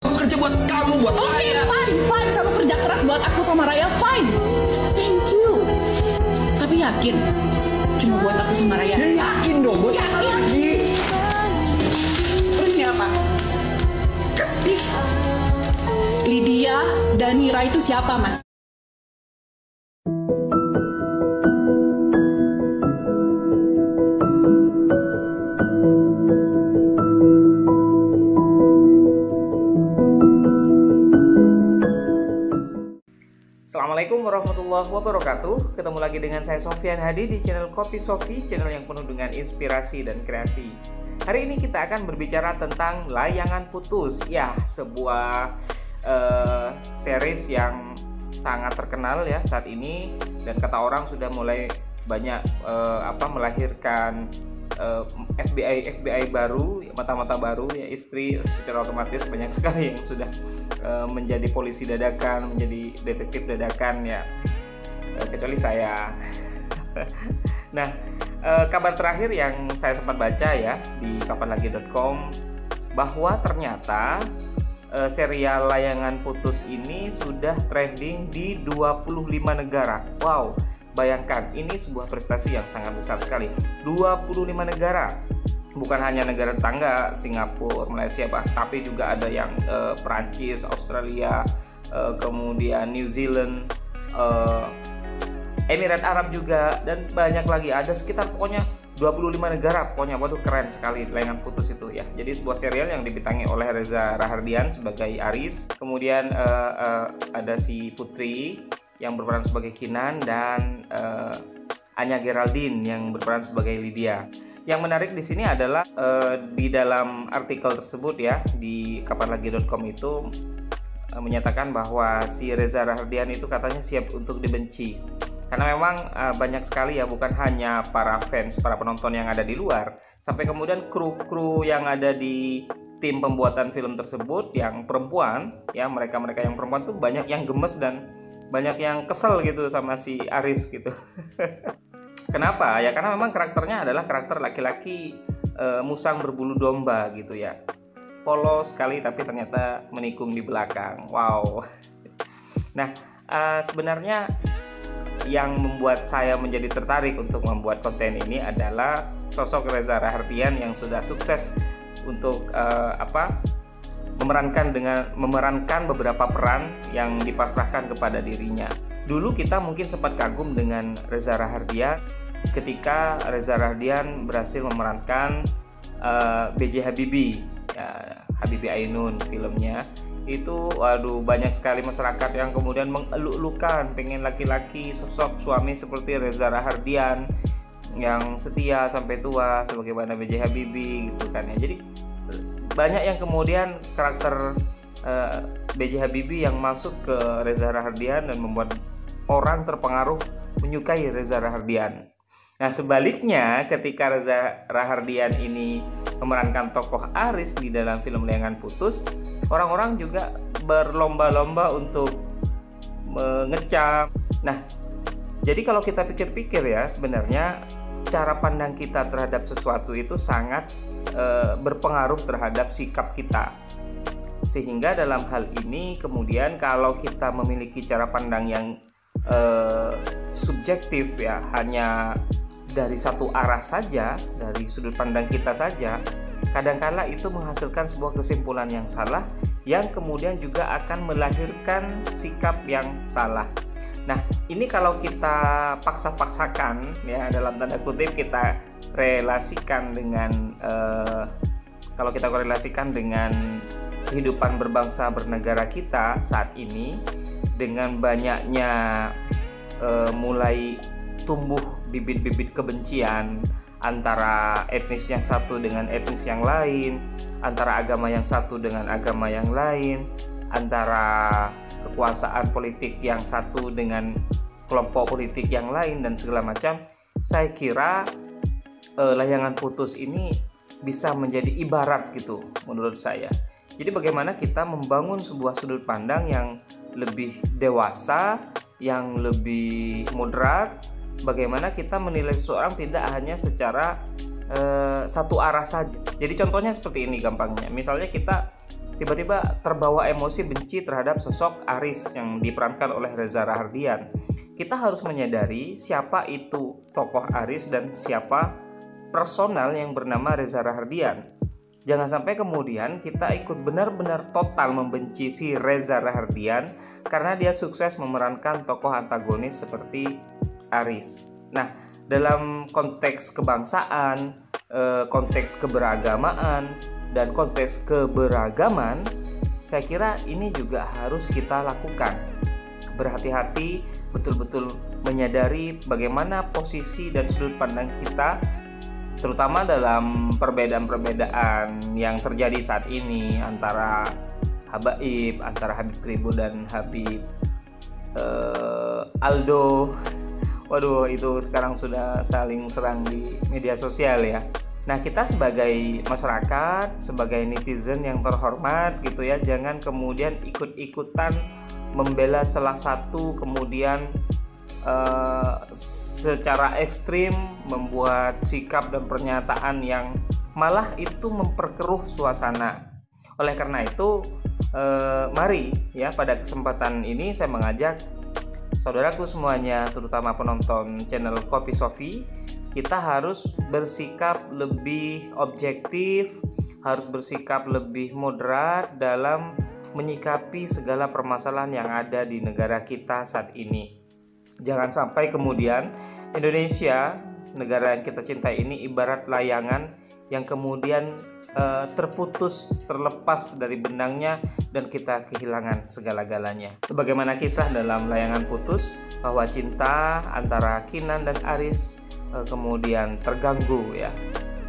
Aku kerja buat kamu, buat Raya. Fine. Kamu kerja keras buat aku sama Raya, fine. Thank you. Tapi yakin, cuma buat aku sama Raya? Ya yakin dong, buat siapa lagi? Terus ini apa? Lydia Danira itu siapa, Mas? Assalamualaikum warahmatullahi wabarakatuh. Ketemu lagi dengan saya Sofyan Hadi di channel Kopi Sofi, channel yang penuh dengan inspirasi dan kreasi. Hari ini kita akan berbicara tentang Layangan Putus. Ya, sebuah series yang sangat terkenal ya saat ini, dan kata orang sudah mulai banyak melahirkan FBI baru, mata-mata baru ya, istri secara otomatis banyak sekali yang sudah menjadi polisi dadakan, menjadi detektif dadakan ya, kecuali saya. Nah, kabar terakhir yang saya sempat baca ya di kapanlagi.com bahwa ternyata serial Layangan Putus ini sudah trending di 25 negara. Wow, bayangkan, ini sebuah prestasi yang sangat besar sekali. 25 negara. Bukan hanya negara tetangga, Singapura, Malaysia, tapi juga ada yang Perancis, Australia, kemudian New Zealand, Emirat Arab juga, dan banyak lagi. Ada sekitar pokoknya 25 negara. Pokoknya waduh, keren sekali Layangan Putus itu ya. Jadi sebuah serial yang dibintangi oleh Reza Rahardian sebagai Aris. Kemudian ada si Putri yang berperan sebagai Kinan, dan Anya Geraldine yang berperan sebagai Lydia. Yang menarik di sini adalah di dalam artikel tersebut ya di kapanlagi.com itu menyatakan bahwa si Reza Rahardian itu katanya siap untuk dibenci. Karena memang banyak sekali ya, bukan hanya para fans, para penonton yang ada di luar, sampai kemudian kru yang ada di tim pembuatan film tersebut yang perempuan ya, mereka yang perempuan tuh banyak yang gemes dan banyak yang kesel gitu sama si Aris gitu. Kenapa? Ya karena memang karakternya adalah karakter laki-laki musang berbulu domba gitu ya. Polos sekali tapi ternyata menikung di belakang. Wow. Nah, sebenarnya yang membuat saya menjadi tertarik untuk membuat konten ini adalah sosok Reza Rahardian yang sudah sukses untuk memerankan beberapa peran yang dipasrahkan kepada dirinya. Dulu kita mungkin sempat kagum dengan Reza Rahardian ketika Reza Rahardian berhasil memerankan B.J. Habibie, ya, Habibie Ainun filmnya. Itu waduh, banyak sekali masyarakat yang kemudian mengeluk-elukan pengen laki-laki sosok suami seperti Reza Rahardian yang setia sampai tua sebagaimana B.J. Habibie gitu kan ya. Jadi banyak yang kemudian karakter B.J. Habibie yang masuk ke Reza Rahardian dan membuat orang terpengaruh menyukai Reza Rahardian. Nah, sebaliknya ketika Reza Rahardian ini memerankan tokoh Aris di dalam film Layangan Putus, orang-orang juga berlomba-lomba untuk mengecam. Nah, jadi kalau kita pikir-pikir ya, sebenarnya cara pandang kita terhadap sesuatu itu sangat berpengaruh terhadap sikap kita. Sehingga dalam hal ini kemudian kalau kita memiliki cara pandang yang subjektif ya, hanya dari satu arah saja, dari sudut pandang kita saja, kadangkala itu menghasilkan sebuah kesimpulan yang salah yang kemudian juga akan melahirkan sikap yang salah. Nah, ini kalau kita paksa-paksakan ya, dalam tanda kutip kita relasikan dengan kalau kita korelasikan dengan kehidupan berbangsa bernegara kita saat ini, dengan banyaknya mulai tumbuh bibit-bibit kebencian antara etnis yang satu dengan etnis yang lain, antara agama yang satu dengan agama yang lain, antara kekuasaan politik yang satu dengan kelompok politik yang lain dan segala macam. Saya kira Layangan Putus ini bisa menjadi ibarat gitu menurut saya. Jadi bagaimana kita membangun sebuah sudut pandang yang lebih dewasa, yang lebih moderat, bagaimana kita menilai seseorang tidak hanya secara satu arah saja. Jadi contohnya seperti ini gampangnya. Misalnya kita tiba-tiba terbawa emosi benci terhadap sosok Aris yang diperankan oleh Reza Rahardian. Kita harus menyadari siapa itu tokoh Aris dan siapa personal yang bernama Reza Rahardian. Jangan sampai kemudian kita ikut benar-benar total membenci si Reza Rahardian karena dia sukses memerankan tokoh antagonis seperti Aris. Nah, dalam konteks kebangsaan, konteks keberagamaan, dan konteks keberagaman, saya kira ini juga harus kita lakukan. Berhati-hati, betul-betul menyadari bagaimana posisi dan sudut pandang kita, terutama dalam perbedaan-perbedaan yang terjadi saat ini antara Habaib, antara Habib Kribo dan Habib Aldo. Waduh, itu sekarang sudah saling serang di media sosial ya. Nah, kita sebagai masyarakat, sebagai netizen yang terhormat gitu ya, jangan kemudian ikut-ikutan membela salah satu, kemudian secara ekstrim membuat sikap dan pernyataan yang malah itu memperkeruh suasana. Oleh karena itu, mari ya pada kesempatan ini saya mengajak saudaraku semuanya, terutama penonton channel Kopi Sofi, kita harus bersikap lebih objektif, harus bersikap lebih moderat dalam menyikapi segala permasalahan yang ada di negara kita saat ini. Jangan sampai kemudian Indonesia, negara yang kita cintai ini, ibarat layangan yang kemudian terputus, terlepas dari benangnya dan kita kehilangan segala-galanya. Sebagaimana kisah dalam Layangan Putus, bahwa cinta antara Kinan dan Aris kemudian terganggu ya,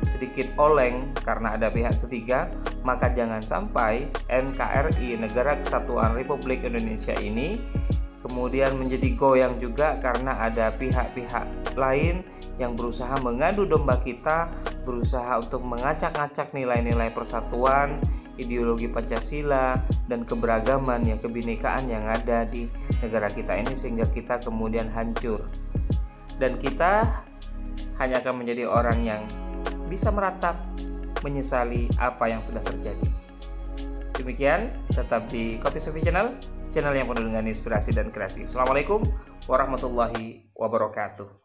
sedikit oleng karena ada pihak ketiga, maka jangan sampai NKRI, Negara Kesatuan Republik Indonesia ini kemudian menjadi goyang juga karena ada pihak-pihak lain yang berusaha mengadu domba kita, berusaha untuk mengacak-acak nilai-nilai persatuan, ideologi Pancasila, dan keberagaman ya, kebinekaan yang ada di negara kita ini, sehingga kita kemudian hancur. Dan kita hanya akan menjadi orang yang bisa meratap, menyesali apa yang sudah terjadi. Demikian, tetap di Kopi Sofi Channel yang penuh dengan inspirasi dan kreasi. Assalamualaikum warahmatullahi wabarakatuh.